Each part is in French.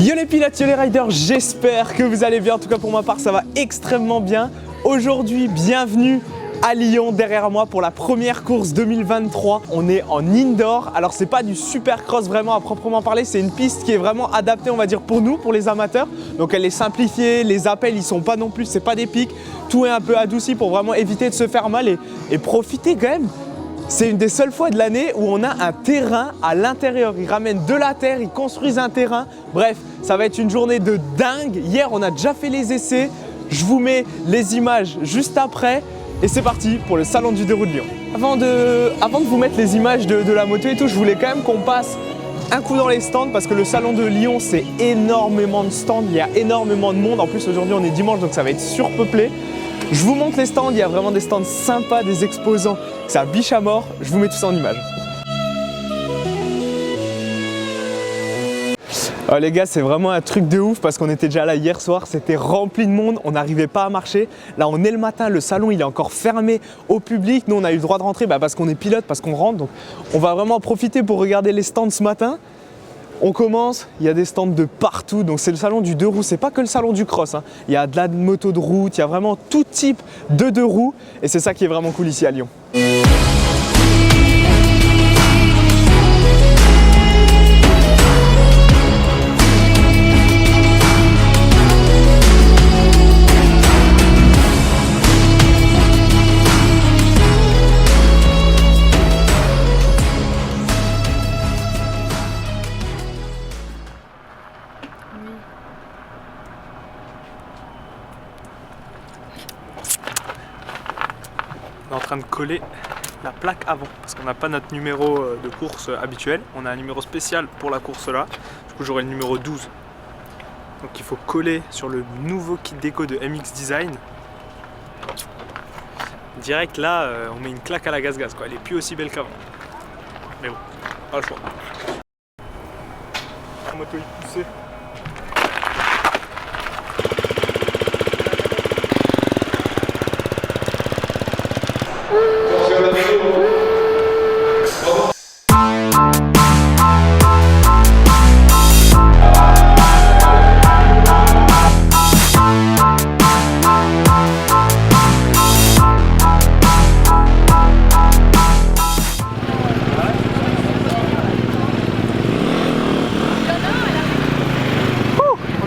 Yo les pilotes, yo les riders, j'espère que vous allez bien. En tout cas pour ma part ça va extrêmement bien. Aujourd'hui, bienvenue à Lyon derrière moi pour la première course 2023. On est en indoor, alors c'est pas du supercross vraiment à proprement parler, c'est une piste qui est vraiment adaptée on va dire pour nous, pour les amateurs. Donc elle est simplifiée, les appels ils sont pas non plus, c'est pas des pics, tout est un peu adouci pour vraiment éviter de se faire mal et profiter quand même. C'est une des seules fois de l'année où on a un terrain à l'intérieur. Ils ramènent de la terre, ils construisent un terrain. Bref, ça va être une journée de dingue. Hier, on a déjà fait les essais. Je vous mets les images juste après. Et c'est parti pour le salon du 2 roues de Lyon. Avant de vous mettre les images de la moto et tout, je voulais quand même qu'on passe un coup dans les stands parce que le salon de Lyon, c'est énormément de stands. Il y a énormément de monde. En plus, aujourd'hui, on est dimanche, donc ça va être surpeuplé. Je vous montre les stands, il y a vraiment des stands sympas, des exposants, c'est à biche à mort, je vous mets tout ça en image. Oh les gars, c'est vraiment un truc de ouf parce qu'on était déjà là hier soir, c'était rempli de monde, on n'arrivait pas à marcher. Là on est le matin, le salon il est encore fermé au public, nous on a eu le droit de rentrer parce qu'on est pilote, parce qu'on rentre, donc on va vraiment en profiter pour regarder les stands ce matin. On commence, il y a des stands de partout, donc c'est le salon du 2 roues, c'est pas que le salon du cross, hein. Il y a de la moto de route, il y a vraiment tout type de 2 roues et c'est ça qui est vraiment cool ici à Lyon. On est en train de coller la plaque avant parce qu'on n'a pas notre numéro de course habituel, on a un numéro spécial pour la course là, du coup j'aurai le numéro 12. Donc il faut coller sur le nouveau kit déco de MX Design. Direct là, on met une claque à la gaz-gaz quoi, elle est plus aussi belle qu'avant. Mais bon, pas le choix. La moto est poussée.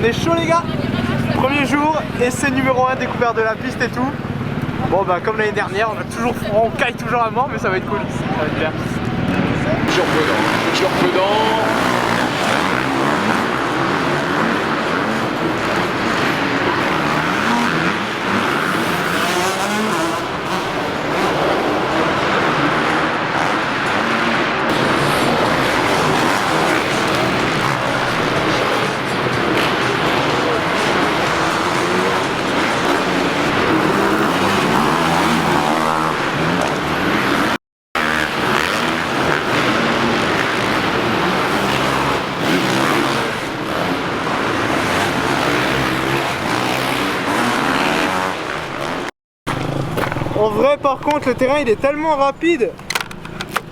On est chaud les gars, premier jour, essai numéro 1, découverte de la piste et tout. Bon bah comme l'année dernière, on caille toujours à mort mais ça va être cool, ça va être bien. Toujours pedant. En vrai par contre le terrain il est tellement rapide.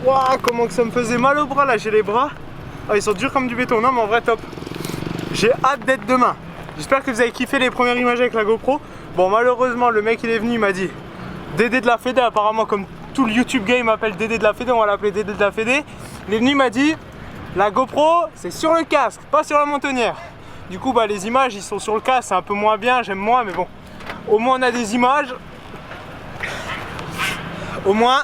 Waouh, comment que ça me faisait mal au bras là, j'ai les bras. Ah, ils sont durs comme du béton, non mais en vrai top. J'ai hâte d'être demain. J'espère que vous avez kiffé les premières images avec la GoPro. Bon malheureusement le mec il est venu, il m'a dit Dédé de la Fédé, apparemment comme tout le YouTube game m'appelle Dédé de la Fédé, on va l'appeler Dédé de la Fédé. Il est venu, il m'a dit la GoPro c'est sur le casque, pas sur la mentonnière. Du coup bah les images ils sont sur le casque, c'est un peu moins bien, j'aime moins mais bon. Au moins on a des images. Au moins,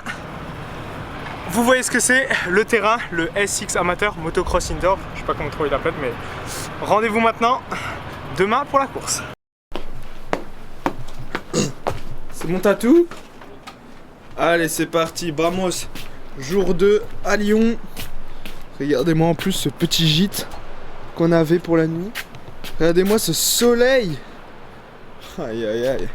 vous voyez ce que c'est, le terrain, le SX Amateur Motocross Indoor. Je sais pas comment trouver la plaque, mais rendez-vous maintenant, demain pour la course. C'est mon tatou. Allez, c'est parti, vamos. Jour 2 à Lyon. Regardez-moi en plus ce petit gîte qu'on avait pour la nuit. Regardez-moi ce soleil. Aïe aïe aïe.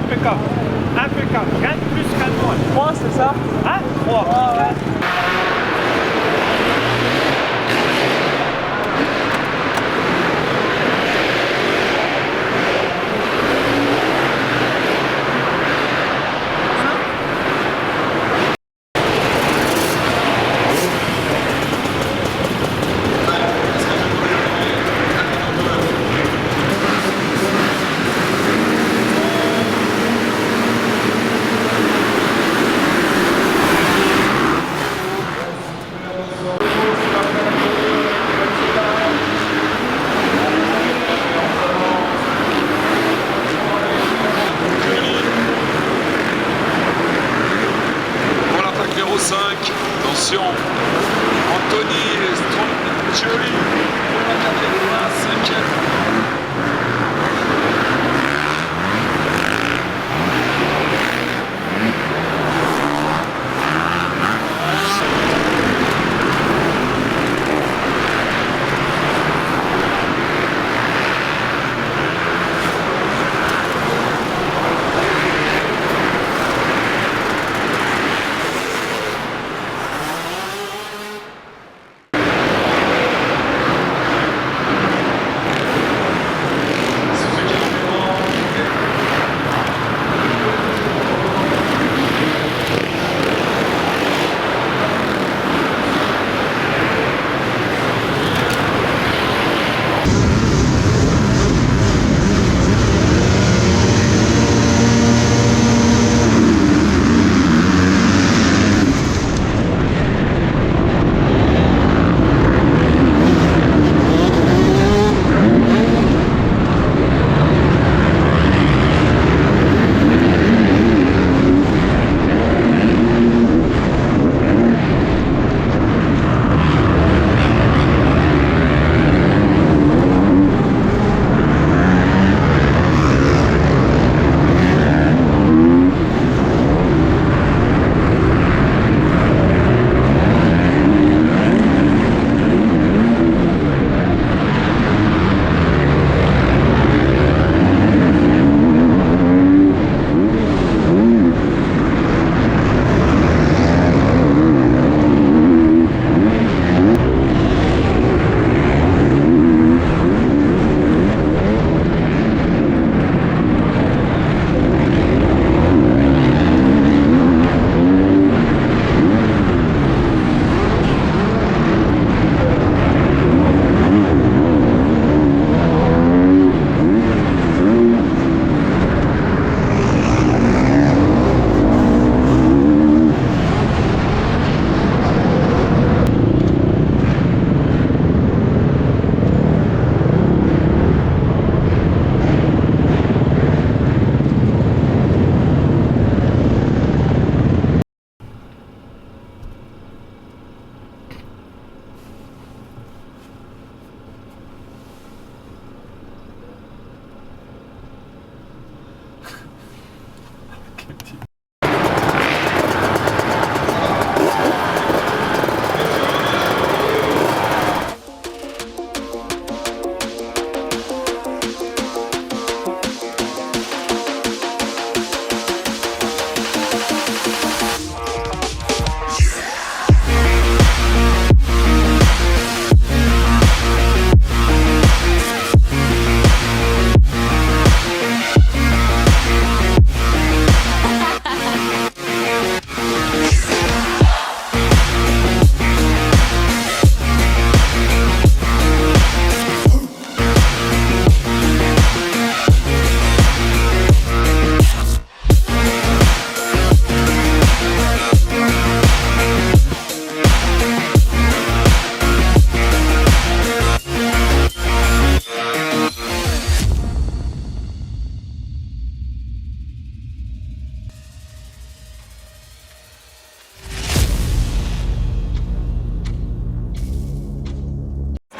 impeccable. Impeccable. Rien de plus qu'un droit. 3, c'est ça? Hein? 3. Attention, Anthony Strongoli pour la 4e.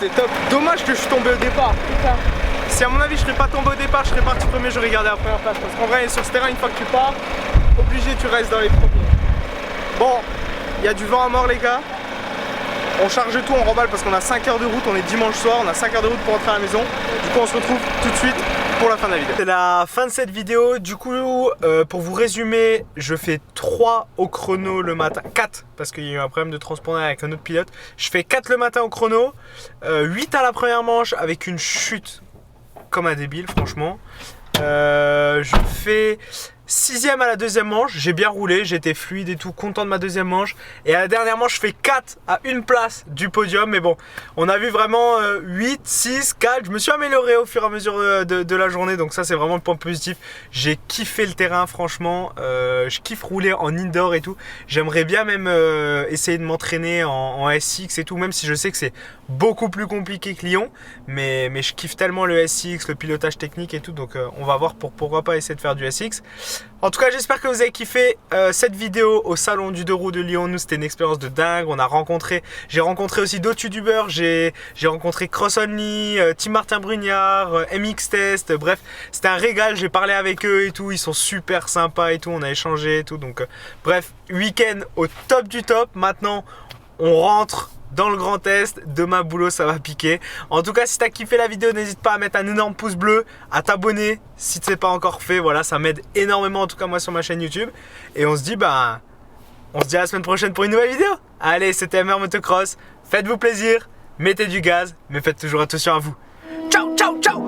C'était top. Dommage que je suis tombé au départ. Putain. Si à mon avis je serais pas tombé au départ, je serais parti premier, j'aurais gardé la première place. Parce qu'en vrai, sur ce terrain, une fois que tu pars, obligé, tu restes dans les premiers. Bon, il y a du vent à mort, les gars. On charge tout, on remballe parce qu'on a 5 heures de route. On est dimanche soir, on a 5 heures de route pour rentrer à la maison. Du coup, on se retrouve tout de suite pour la fin de la vidéo. C'est la fin de cette vidéo. Du coup, pour vous résumer, je fais 3 au chrono le matin. 4 parce qu'il y a eu un problème de transpondeur avec un autre pilote. Je fais 4 le matin au chrono, 8 à la première manche avec une chute comme un débile franchement. Je fais 6ème à la deuxième manche, j'ai bien roulé, j'étais fluide et tout, content de ma deuxième manche. Et à la dernière manche, je fais 4 à une place du podium. Mais bon, on a vu vraiment 8, 6, 4. Je me suis amélioré au fur et à mesure de la journée. Donc ça, c'est vraiment le point positif. J'ai kiffé le terrain, franchement. Je kiffe rouler en indoor et tout. J'aimerais bien même essayer de m'entraîner en SX et tout, même si je sais que c'est beaucoup plus compliqué que Lyon. Mais je kiffe tellement le SX, le pilotage technique et tout. Donc on va voir pourquoi pas essayer de faire du SX. En tout cas, j'espère que vous avez kiffé cette vidéo au salon du 2 roues de Lyon. Nous, c'était une expérience de dingue. J'ai rencontré aussi d'autres youtubeurs. J'ai rencontré Cross Only, Tim Martin Brugnard, MX Test. Bref, c'était un régal. J'ai parlé avec eux et tout. Ils sont super sympas et tout. On a échangé et tout. Donc, bref, week-end au top du top. Maintenant, on rentre dans le Grand Est. Demain, boulot, ça va piquer. En tout cas, si tu as kiffé la vidéo, n'hésite pas à mettre un énorme pouce bleu, à t'abonner si ce n'est pas encore fait. Voilà, ça m'aide énormément, en tout cas moi sur ma chaîne YouTube. Et on se dit à la semaine prochaine pour une nouvelle vidéo. Allez, c'était MR Motocross. Faites-vous plaisir, mettez du gaz, mais faites toujours attention à vous. Ciao, ciao, ciao!